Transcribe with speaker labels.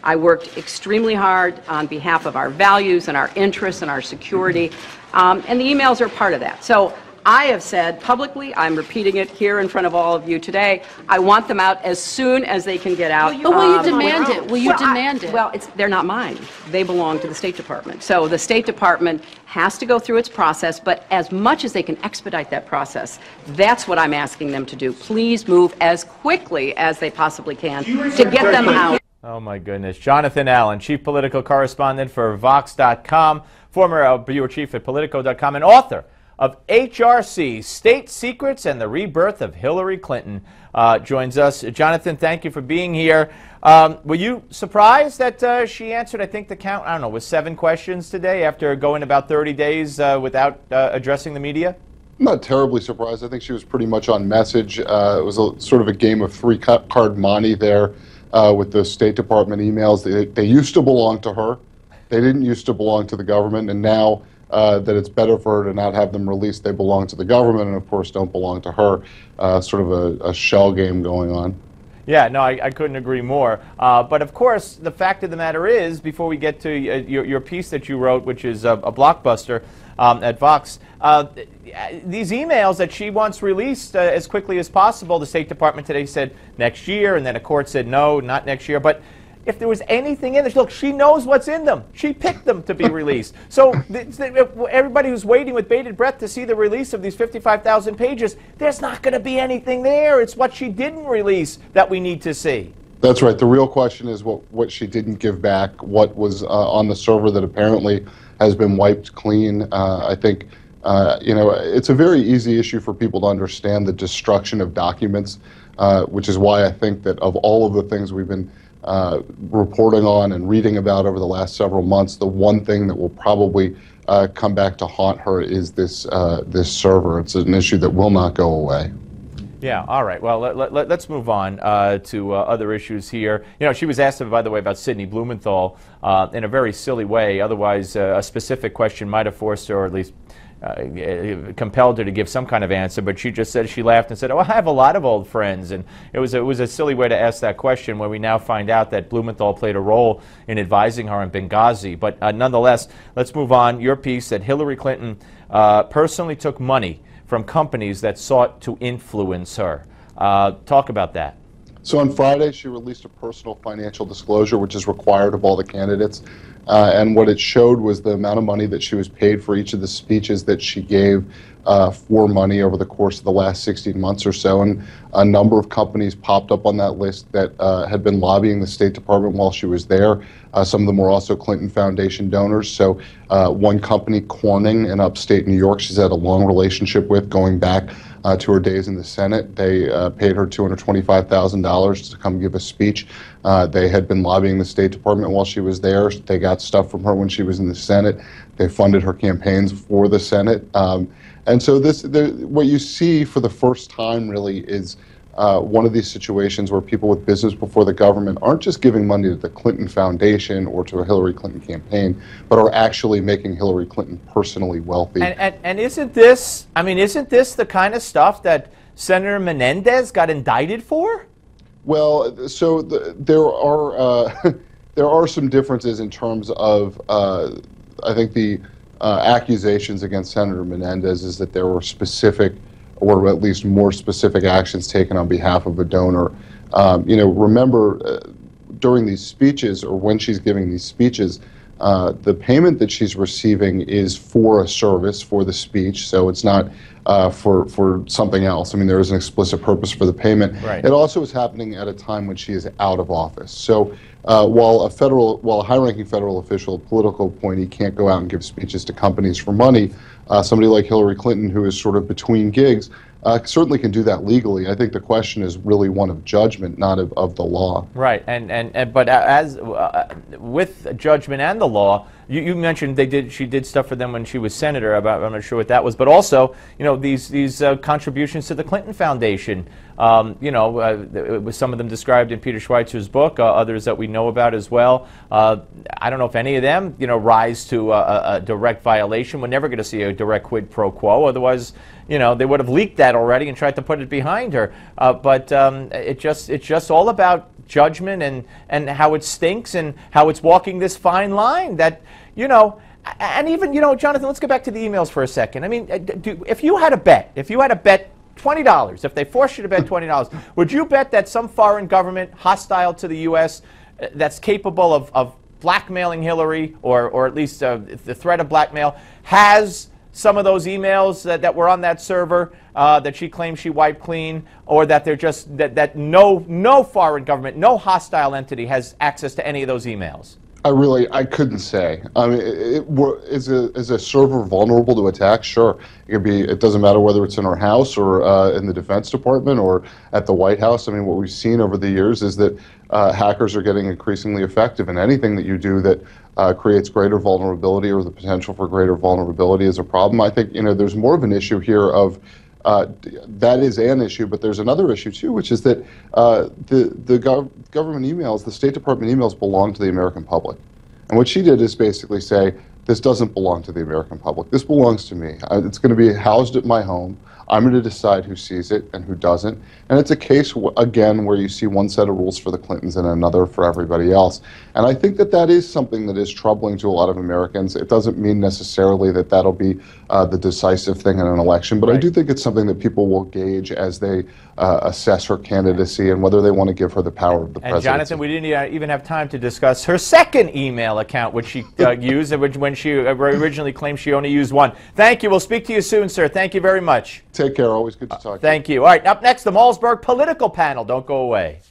Speaker 1: I worked extremely hard on behalf of our values and our interests and our security, and the emails are part of that. So I have said publicly, I'm repeating it here in front of all of you today, I want them out as soon as they can get out.
Speaker 2: But will you demand it? Will you demand it?
Speaker 1: Well, they're not mine. They belong to the State Department. So the State Department has to go through its process, but as much as they can expedite that process, that's what I'm asking them to do. Please move as quickly as they possibly can to get them out.
Speaker 3: Oh my goodness. Jonathan Allen, Chief Political Correspondent for Vox.com, former Bureau Chief at Politico.com, and author of HRC, State Secrets and the Rebirth of Hillary Clinton, joins us. Jonathan, thank you for being here. Were you surprised that she answered, I think the count, I don't know, was 7 questions today after going about 30 days without addressing the media?
Speaker 4: I'm not terribly surprised. I think she was pretty much on message. It was sort of a game of three-card monte there with the State Department emails. They used to belong to her. They didn't used to belong to the government, and now that it's better for her to not have them released. They belong to the government and, of course, don't belong to her. Sort of a shell game going on.
Speaker 3: Yeah, no, I couldn't agree more. But, of course, the fact of the matter is, before we get to your piece that you wrote, which is a blockbuster at Vox, these emails that she wants released as quickly as possible, the State Department today said next year, and then a court said no, not next year. But if there was anything in this, look, she knows what's in them. She picked them to be released. So everybody who's waiting with bated breath to see the release of these 55,000 pages, there's not going to be anything there. It's what she didn't release that we need to see.
Speaker 4: That's right. The real question is what she didn't give back, what was on the server that apparently has been wiped clean. I think, you know, it's a very easy issue for people to understand the destruction of documents, which is why I think that of all of the things we've been reporting on and reading about over the last several months, the one thing that will probably come back to haunt her is this this server. It's an issue that will not go away.
Speaker 3: Yeah, all right. Well, let's move on to other issues here. You know, she was asked, by the way, about Sidney Blumenthal in a very silly way. Otherwise, a specific question might have forced her, or at least compelled her to give some kind of answer, but she just said, she laughed and said, oh, I have a lot of old friends. And it was a silly way to ask that question when we now find out that Blumenthal played a role in advising her in Benghazi. But nonetheless, let's move on. Your piece that Hillary Clinton personally took money from companies that sought to influence her. Talk about that.
Speaker 4: So on Friday, she released a personal financial disclosure, which is required of all the candidates. And what it showed was the amount of money that she was paid for each of the speeches that she gave for money over the course of the last 16 months or so. And a number of companies popped up on that list that had been lobbying the State Department while she was there. Some of them were also Clinton Foundation donors. So one company, Corning, in upstate New York, she's had a long relationship with going back to her days in the Senate. They paid her $225,000 to come give a speech. They had been lobbying the State Department while she was there. They got stuff from her when she was in the Senate. They funded her campaigns for the Senate. And so what you see for the first time really is one of these situations where people with business before the government aren't just giving money to the Clinton Foundation or to a Hillary Clinton campaign, but are actually making Hillary Clinton personally wealthy.
Speaker 3: And isn't this, I mean, isn't this the kind of stuff that Senator Menendez got indicted for?
Speaker 4: Well, so there are some differences in terms of, I think the accusations against Senator Menendez is that there were specific, or at least more specific, actions taken on behalf of a donor. You know, remember during these speeches, or when she's giving these speeches, the payment that she's receiving is for a service, for the speech, so it's not for something else. I mean, there is an explicit purpose for the payment.
Speaker 3: Right.
Speaker 4: It also is happening at a time when she is out of office. So while a high-ranking federal official, a political appointee, can't go out and give speeches to companies for money, somebody like Hillary Clinton, who is sort of between gigs, certainly can do that legally. I think the question is really one of judgment, not of the law.
Speaker 3: Right, but as with judgment and the law, you mentioned she did stuff for them when she was senator. I'm not sure what that was, but also, you know, these contributions to the Clinton Foundation. You know, it was some of them described in Peter Schweitzer's book, others that we know about as well. I don't know if any of them, you know, rise to a direct violation. We're never going to see a direct quid pro quo. Otherwise, you know, they would have leaked that already and tried to put it behind her. But it's just all about judgment and how it stinks and how it's walking this fine line that, you know, and even, you know, Jonathan, let's go back to the emails for a second. I mean, if you had a bet $20, if they forced you to bet $20, would you bet that some foreign government hostile to the U.S. That's capable of blackmailing Hillary, or at least the threat of blackmail, has some of those emails that were on that server that she claims she wiped clean, or that they're just that no foreign government, no hostile entity has access to any of those emails?
Speaker 4: I couldn't say. I mean, is a server vulnerable to attack? Sure. It could be. It doesn't matter whether it's in our house or in the Defense Department or at the White House. I mean, what we've seen over the years is that hackers are getting increasingly effective, and anything that you do that creates greater vulnerability or the potential for greater vulnerability is a problem. I think, you know, there's more of an issue here of that is an issue, but there's another issue too, which is that the government emails, the State Department emails, belong to the American public. And what she did is basically say, this doesn't belong to the American public. This belongs to me. It's going to be housed at my home. I'm going to decide who sees it and who doesn't. And it's a case, again, where you see one set of rules for the Clintons and another for everybody else. And I think that that is something that is troubling to a lot of Americans. It doesn't mean necessarily that that'll be the decisive thing in an election, but right. I do think it's something that people will gauge as they assess her candidacy and whether they want to give her the power of the presidency.
Speaker 3: And Jonathan, we didn't even have time to discuss her second email account, which she used, when she originally claimed she only used one. Thank you. We'll speak to you soon, sir. Thank you very much.
Speaker 4: Take care. Always good to talk to you.
Speaker 3: Thank you. All right, up next, the Malzberg political panel. Don't go away.